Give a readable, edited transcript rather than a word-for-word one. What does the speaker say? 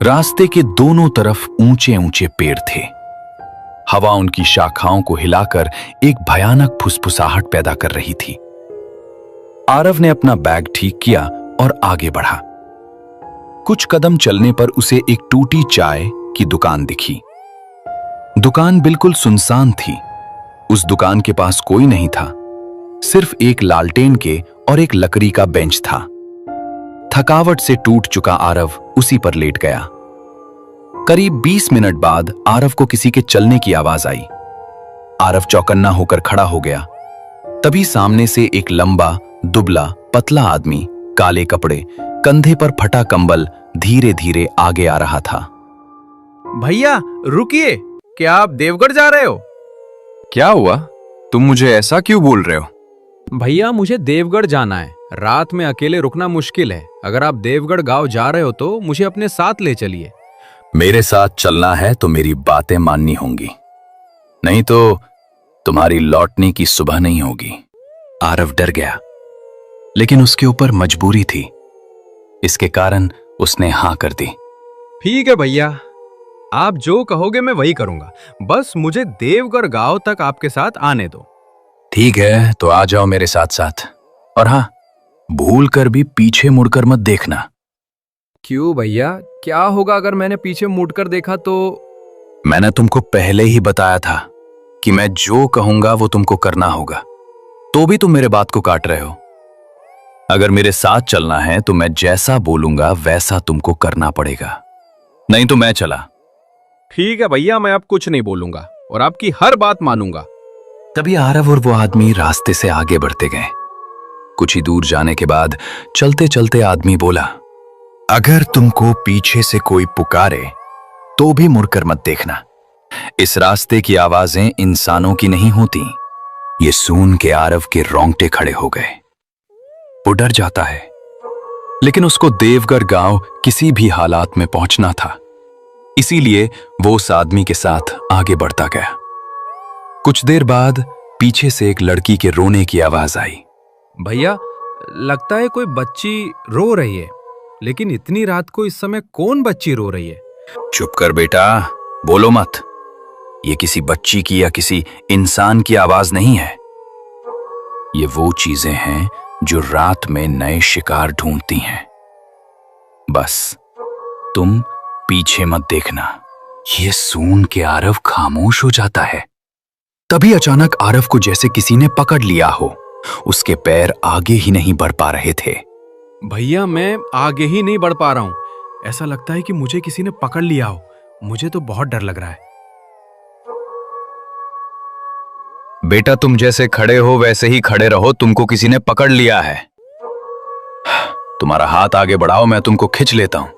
रास्ते के दोनों तरफ ऊंचे ऊंचे पेड़ थे। हवा उनकी शाखाओं को हिलाकर एक भयानक फुसफुसाहट पैदा कर रही थी। आरव ने अपना बैग ठीक किया और आगे बढ़ा। कुछ कदम चलने पर उसे एक टूटी चाय की दुकान दिखी। दुकान बिल्कुल सुनसान थी। उस दुकान के पास कोई नहीं था, सिर्फ एक लालटेन के और एक लकड़ी का बेंच था। थकावट से टूट चुका आरव उसी पर लेट गया। करीब 20 मिनट बाद आरव को किसी के चलने की आवाज आई। आरव चौकन्ना होकर खड़ा हो गया। तभी सामने से एक लंबा, दुबला, पतला आदमी, काले कपड़े, कंधे पर फटा कंबल धीरे धीरे आगे आ रहा था। भैया रुकिए, क्या आप देवगढ़ जा रहे हो? क्या हुआ? तुम मुझे ऐसा क्यों बोल रहे हो? भैया मुझे देवगढ़ जाना है। रात में अकेले रुकना मुश्किल है। अगर आप देवगढ़ गांव जा रहे हो तो मुझे अपने साथ ले चलिए। मेरे साथ चलना है तो मेरी बातें माननी होंगी, नहीं तो तुम्हारी लौटने की सुबह नहीं होगी। आरव डर गया, लेकिन उसके ऊपर मजबूरी थी। इसके कारण उसने हां कर दी। ठीक है भैया, आप जो कहोगे मैं वही करूंगा। बस मुझे देवगढ़ गांव तक आपके साथ आने दो। ठीक है, तो आ जाओ मेरे साथ साथ। और हाँ, भूल कर भी पीछे मुड़कर मत देखना। क्यों भैया, क्या होगा अगर मैंने पीछे मुड़कर देखा तो? मैंने तुमको पहले ही बताया था कि मैं जो कहूंगा वो तुमको करना होगा, तो भी तुम मेरे बात को काट रहे हो। अगर मेरे साथ चलना है तो मैं जैसा बोलूंगा वैसा तुमको करना पड़ेगा, नहीं तो मैं चला। ठीक है भैया, मैं अब कुछ नहीं बोलूंगा और आपकी हर बात मानूंगा। तभी आरव और वो आदमी रास्ते से आगे बढ़ते गए। कुछ ही दूर जाने के बाद चलते चलते आदमी बोला, अगर तुमको पीछे से कोई पुकारे तो भी मुड़कर मत देखना। इस रास्ते की आवाजें इंसानों की नहीं होती। ये सुन के आरव के रोंगटे खड़े हो गए। वो डर जाता है, लेकिन उसको देवगढ़ गांव किसी भी हालात में पहुंचना था, इसीलिए वो उस आदमी के साथ आगे बढ़ता गया। कुछ देर बाद पीछे से एक लड़की के रोने की आवाज आई। भैया, लगता है कोई बच्ची रो रही है, लेकिन इतनी रात को इस समय कौन बच्ची रो रही है? चुप कर बेटा, बोलो मत। ये किसी बच्ची की या किसी इंसान की आवाज नहीं है। ये वो चीजें हैं जो रात में नए शिकार ढूंढती हैं। बस तुम पीछे मत देखना। ये सुन के आरव खामोश हो जाता है। तभी अचानक आरव को जैसे किसी ने पकड़ लिया हो। उसके पैर आगे ही नहीं बढ़ पा रहे थे। भैया, मैं आगे ही नहीं बढ़ पा रहा हूं। ऐसा लगता है कि मुझे किसी ने पकड़ लिया हो। मुझे तो बहुत डर लग रहा है। बेटा, तुम जैसे खड़े हो वैसे ही खड़े रहो। तुमको किसी ने पकड़ लिया है। तुम्हारा हाथ आगे बढ़ाओ, मैं तुमको खींच लेता हूं।